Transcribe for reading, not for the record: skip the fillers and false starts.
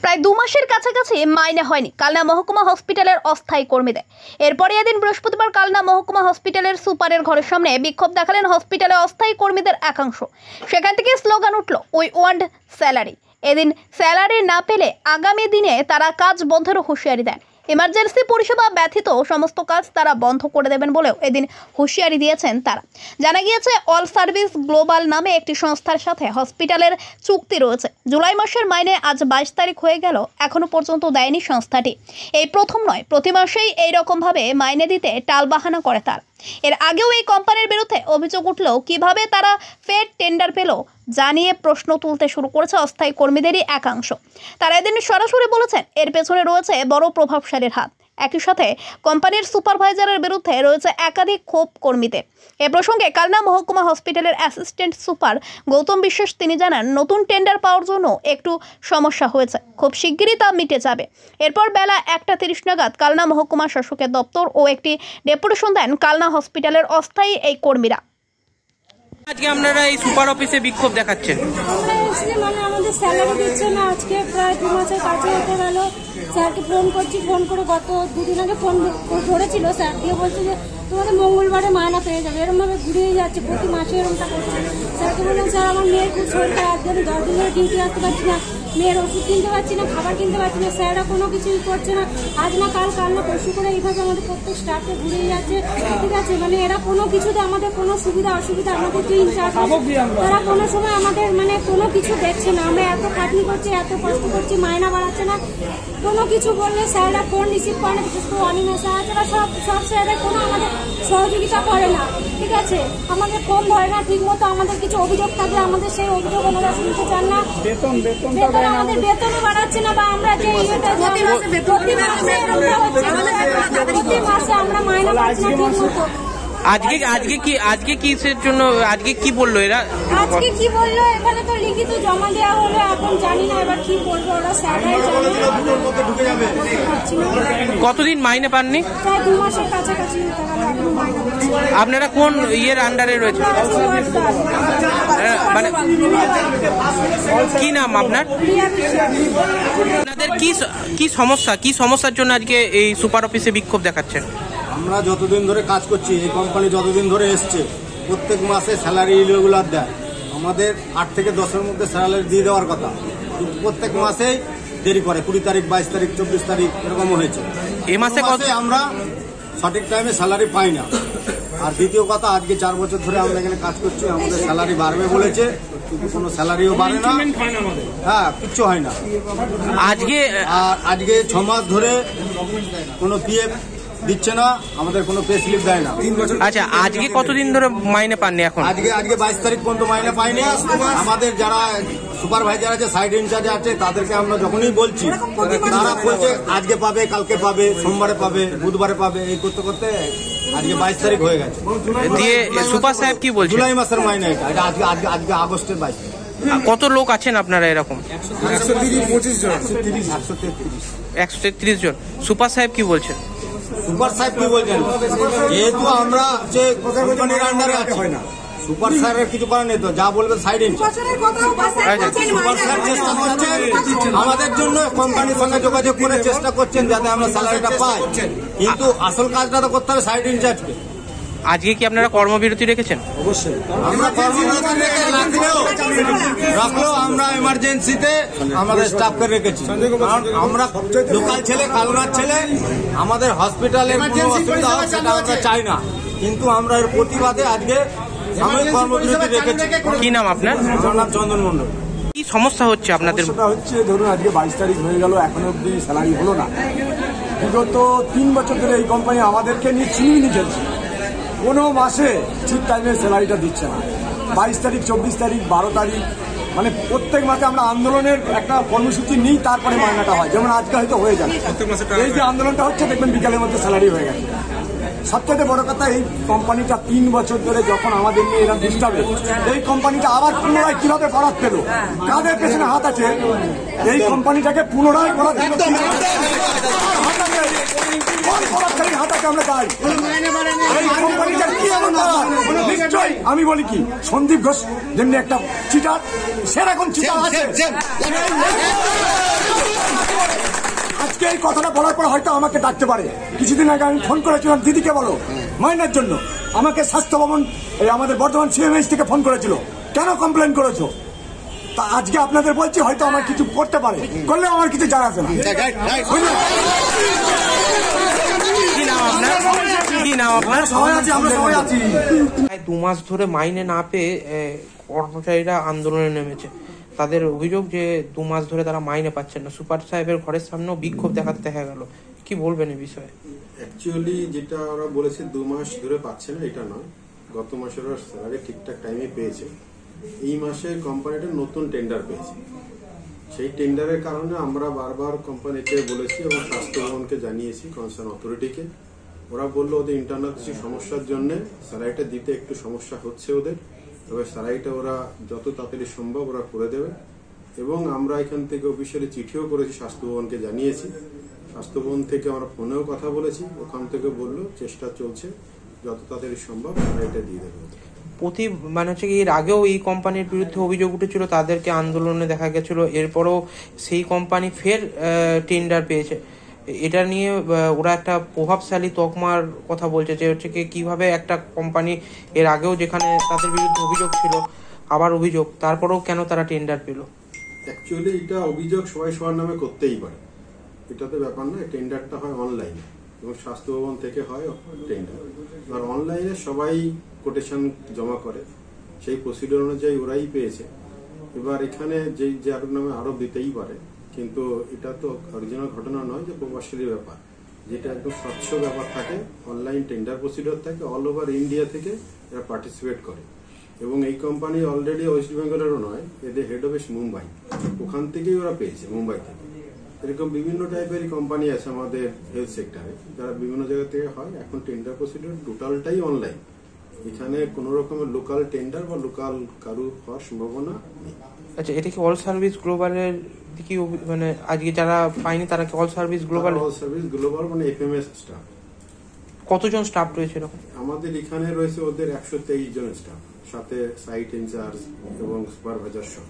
প্রায় 2 মাসের কাছাকাছি মাইনে হয়নি কালনা মহকুমা হসপিটালের অস্থায়ী কর্মীদের। এরপরে এদিন বৃহস্পতিবার কালনা মহকুমা হসপিটালের সুপারের ঘরের সামনে বিক্ষোভ দেখালেন হসপিটালে অস্থায়ী কর্মীদের একাংশ। সেখান থেকে স্লোগান উঠল, উই ওয়ান্ট স্যালারি। এদিন স্যালারি না পেলে আগামী দিনে তারা কাজ বন্ধেরও হুঁশিয়ারি দেন। ইমার্জেন্সি পরিষেবা ব্যতীত সমস্ত কাজ তারা বন্ধ করে দেবেন বলেও এদিন হুঁশিয়ারি দিয়েছেন তারা। জানা গিয়েছে, অল সার্ভিস গ্লোবাল নামে একটি সংস্থার সাথে হসপিটালের চুক্তি রয়েছে। জুলাই মাসের মাইনে আজ 22 তারিখ হয়ে গেল, এখনো পর্যন্ত দেয়নি সংস্থাটি। এই প্রথম নয়, প্রতি মাসেই এইরকমভাবে মাইনে দিতে টালবাহানা করে তার। এর আগেও এই কোম্পানির বিরুদ্ধে অভিযোগ উঠলেও কিভাবে তারা ফের টেন্ডার পেল জানিয়ে প্রশ্ন তুলতে শুরু করেছে অস্থায়ী কর্মীদেরই একাংশ। তারা এদিন সরাসরি বলেছেন, এর পেছনে রয়েছে বড় প্রভাবশালীর হাত। একই সাথে কোম্পানির সুপারভাইজারের বিরুদ্ধে রয়েছে একাধিক ক্ষোভ কর্মীদের। এ প্রসঙ্গে কালনা মহকুমা হসপিটালের অ্যাসিস্ট্যান্ট সুপার গৌতম বিশ্বাস তিনি জানান, নতুন টেন্ডার পাওয়ার জন্য একটু সমস্যা হয়েছে, খুব শিগগিরই তা মিটে যাবে। এরপর বেলা 1:30 নাগাদ কালনা মহকুমা শাসকের দপ্তর ও একটি ডেপুটেশন দেন কালনা হসপিটালের অস্থায়ী এই কর্মীরা। আজকে আপনারা এই সুপার অফিসে বিক্ষোভ দেখাচ্ছেন। মানে আমাদের স্যালারি দিচ্ছে না, আজকে প্রায় 2 মাসের কাছে হতে গেল। স্যারকে ফোন করছি, ফোন করে গত 2 দিন আগে ফোন ধরেছিল স্যার, দিয়ে বলছে যে তোমাদের মঙ্গলবারে মায়না পেয়ে যাবে। এরকমভাবে ঘুরিয়ে যাচ্ছে, প্রতি মাসে এরকমটা করছে। স্যারকে বললাম, স্যার আমার মেয়ের খুব শরীর খারাপ, আমি 10 দিন ধরে ডিউটি আসতে পারছি না, মেয়ের ওষুধ কিনতে পারছি না, খাবার কিনতে পারছি না। স্যাররা কোনো কিছুই করছে না, আজ না কাল, কাল না পরশু করে এইভাবে আমাদের প্রত্যেক স্টাফকে ঘুরিয়ে যাচ্ছে। ঠিক আছে, মানে এরা কোনো কিছুতে আমাদের কোনো সুবিধা অসুবিধা, আমাদের যে ইনচার্জ তারা কোনো সময় আমাদের মানে কোনো কিছু দেখছে না। আমরা এত খাটনি করছি, এত কষ্ট করছি, মায়না বাড়াচ্ছে না। কোনো কিছু বললে স্যাররা ফোন রিসিভ করে না, বিশেষ করে অনিমা স্যার আছে বা সব স্যাররা কোনো আমাদের সহযোগিতা করে না। ঠিক আছে, আমাদের ফোন ধরে না ঠিক মতো। আমাদের কিছু অভিযোগ থাকলে আমাদের সেই অভিযোগ ওনারা শুনতে চান না। বেতন আমাদের বেতনও বাড়াচ্ছে না, বা আমরা যে প্রতি মাসে আমরা মায়না পাচ্ছি না ঠিক মতো। আজকে কিসের জন্য, আজকে কি বললো এরা? আজকে কি বললো, এখানে তো লিখিত জমা দেওয়া হলো, এখন জানি না এবার কি বলবো, ওরা স্যাররাই জানে। কতদিন মাইনে পাননি? প্রায় 2 মাসের কাছাকাছি। আপনারা কোন ইয়ের আন্ডারে রয়েছে? মানে কি নাম আপনার? আপনাদের কি সমস্যার জন্য আজকে এই সুপার অফিসে বিক্ষোভ দেখাচ্ছেন? আমরা যতদিন ধরে কাজ করছি, এই কোম্পানি যতদিন ধরে এসছে, প্রত্যেক মাসে স্যালারি ইরেগুলার দেয়। আমাদের 8 থেকে 10-এর মধ্যে স্যালারি দিয়ে দেওয়ার কথা, কিন্তু প্রত্যেক মাসেই দেরি করে। 20 তারিখ, 22 তারিখ, 24 তারিখ এরকম হয়েছে। এই মাসে আমরা সঠিক টাইমে স্যালারি পাই না। আর দ্বিতীয় কথা, আজকে 4 বছর ধরে আমরা এখানে কাজ করছি, আমাদের স্যালারি বাড়বে বলেছে, কিন্তু কোনো স্যালারিও বাড়ে না। হ্যাঁ, কিচ্ছু হয় না। আজকে 6 মাস ধরে কোনো পিএফ দিচ্ছে না, আমাদের কোনো পে স্লিপ দেয় না। 3 বছর। আচ্ছা, আজকে কতদিন ধরে মাইনে পাননি? এখন আজকে 22 তারিখ পর্যন্ত মাইনে পাইনি। আমাদের যারা সুপারভাইজার আছে, সাইড ইনচার্জ আছে, তাদেরকে আমরা যখনই বলছি, তারা বলছে আজকে পাবে, কালকে পাবে, সোমবারে পাবে, বুধবারে পাবে। এই করতে করতে আজকে 22 তারিখ হয়ে গেছে। দিয়ে সুপার সাহেব কি বলছে? জুলাই মাসের মাইনে এটা, আজকে আগস্টের 22 তারিখ। কত লোক আছেন আপনারা এরকম? 133 জন। সুপার সাহেব কি বলছেন? সুপার সাহেব কি বলছেন, যেহেতু আমরা যে কোম্পানির আন্ডারে আছি, সুপার স্যারের কিছু করার নেই, তো যা বলবে সাইড ইনচার্জ। সুপার স্যার চেষ্টা করছেন আমাদের জন্য, কোম্পানির সঙ্গে যোগাযোগ করে চেষ্টা করছেন যাতে আমরা স্যালারিটা পাই, কিন্তু আসল কাজটা তো করতে হবে সাইড ইনচার্জকে। আজকে কি আপনারা কর্মবিরতি রেখেছেন? অবশ্যই আমরা কর্মবিরতি রাখলেও আমরা এমার্জেন্সিতে আমাদের স্টাফকে রেখেছি। আমরা লোকাল ছেলে, কালনার ছেলে, আমাদের হসপিটালের কোনো অসুবিধা হয় সেটা আমরা চাই না, কিন্তু আমরা এর প্রতিবাদে আজকে সাময়িক কর্মবিরতি রেখেছি। কি নাম আপনার? আমার নাম চন্দন মন্ডল। কি সমস্যা হচ্ছে আপনাদের? হচ্ছে ধরুন আজকে 22 তারিখ হয়ে গেল, এখনো অব্দি স্যালারি হলো না। বিগত 3 বছর ধরে এই কোম্পানি আমাদেরকে নিয়ে চিনি খেলছে, কোনো মাসে ঠিক টাইমে স্যালারিটা দিচ্ছে না। 22 তারিখ, 24 তারিখ, 12 তারিখ, মানে প্রত্যেক মাসে আমরা আন্দোলনের একটা কর্মসূচি নিই, তারপরে মাইনাটা হয়। যেমন আজকে হয়তো হয়ে যাবে, এই যে আন্দোলনটা হচ্ছে দেখবেন বিকালের মধ্যে স্যালারি হয়ে গেছে। সবথেকে বড় কথা, এই কোম্পানিটা 3 বছর ধরে যখন আমাদের নিয়ে এরা ডিস্টার্বে, এই কোম্পানিটা আবার পুনরায় কিভাবে করার পেল, কাদের পেছনে হাত আছে এই কোম্পানিটাকে পুনরায় করার জন্য? আমরা চাই এই কোম্পানিটার কি এমন নিশ্চয়ই আমি বলি কি, সন্দীপ ঘোষ যেমনি একটা চিটার, সেরকম চিটার আছে। এই কথাটা বলার পর হয়তো আমাকে ডাকতে পারে। কিছুদিন আগে আমি ফোন করেছিলাম দিদিকে বলো মাইনার জন্য, আমাকে স্বাস্থ্য ভবন এই আমাদের বর্ধমান সিএমএইচ থেকে ফোন করেছিল, কেন কমপ্লেন করেছো? তা আজকে আপনাদের বলছি হয়তো আমার কিছু করতে পারে, করলে আমার কিছু জানা আছে না। প্রায় 2 মাস ধরে মাইনে না পেয়ে কর্মচারীরা আন্দোলনে নেমেছে। তাদের অভিযোগ যে 2 মাস ধরে তারা মাইনে পাচ্ছেন না। সুপার সাহেবের ঘরের সামনেও বিক্ষোভ দেখাতে দেখা গেল। কি বলবেন এই বিষয়ে? অ্যাকচুয়ালি যেটা ওরা বলেছে 2 মাস ধরে পাচ্ছে না, এটা নয়। গত মাসের ওরা স্যালারি ঠিকঠাক টাইমে পেয়েছে। এই মাসে কোম্পানিটা নতুন টেন্ডার পেয়েছে। সেই টেন্ডারের কারণে আমরা বারবার কোম্পানিকে বলেছি এবং স্বাস্থ্য ভবনকে জানিয়েছি, কনসার্ন অথরিটিকে। ওরা বললো ওদের ইন্টারনাল কিছু সমস্যার জন্য স্যালারিটা দিতে একটু সমস্যা হচ্ছে ওদের, তবে স্যালারিটা ওরা যত তাড়াতাড়ি সম্ভব ওরা করে দেবে। এবং আমরা এখান থেকে অফিসিয়ালি চিঠিও করেছি, স্বাস্থ্য ভবনকে জানিয়েছি। স্বাস্থ্য ভবন থেকে আমরা ফোনেও কথা বলেছি, ওখান থেকে বললো চেষ্টা চলছে, যত তাড়াতাড়ি সম্ভব স্যালারিটা দিয়ে দেবে। মানে হচ্ছে কি, এর আগেও এই কোম্পানির বিরুদ্ধে অভিযোগ উঠেছিল, তাদেরকে আন্দোলনে দেখা গেছিল। এরপরও সেই কোম্পানি ফের টেন্ডার পেয়েছে। এটা নিয়ে ওরা একটা প্রভাবশালী তকমার কথা বলছে, যে হচ্ছে কি কিভাবে একটা কোম্পানি এর আগেও যেখানে তাদের বিরুদ্ধে অভিযোগ ছিল, আবার অভিযোগ, তারপরেও কেন তারা টেন্ডার পেল? অ্যাকচুয়ালি এটা অভিযোগ সবাই সবার নামে করতেই পারে, এটা তো ব্যাপার না। টেন্ডারটা হয় অনলাইনে এবং স্বাস্থ্য ভবন থেকে হয় টেন্ডার। আর অনলাইনে সবাই কোটেশন জমা করে, সেই প্রসিডিওর অনুযায়ী ওরাই পেয়েছে। এবার এখানে যে যার নামে আরো দিতেই পারে, কিন্তু এটা তো অরিজিনাল ঘটনা নয় যে প্রভাবশালী ব্যাপার, যেটা একদম স্বচ্ছ ব্যাপার থাকে। অনলাইন টেন্ডার প্রসিডিওর থাকে, অল ওভার ইন্ডিয়া থেকে এরা পার্টিসিপেট করে। এবং এই কোম্পানি অলরেডি ওয়েস্ট বেঙ্গলেরও নয়, এদের হেড অফিস মুম্বাই, ওখান থেকেই ওরা পেয়েছে, মুম্বাই থেকে। এরকম বিভিন্ন টাইপের কোম্পানি আছে আমাদের হেলথ সেক্টরে, যারা বিভিন্ন জায়গা থেকে হয়। এখন টেন্ডার প্রসিডিওর টোটালটাই অনলাইন, এখানে কোন রকমের লোকাল টেন্ডার বা লোকাল কারু হওয়ার সম্ভাবনা নেই। আচ্ছা, এটা কি অল সার্ভিস গ্লোবালের দিকে, মানে আজকে যারা পায়নি তারা কি all service global? All service global মানে এফএমএস স্টাফ। কতজন স্টাফ রয়েছে এরকম? আমাদের এখানে রয়েছে ওদের 123 জন স্টাফ, সাথে সাইট ইনচার্জ এবং সুপারভাইজার সহ।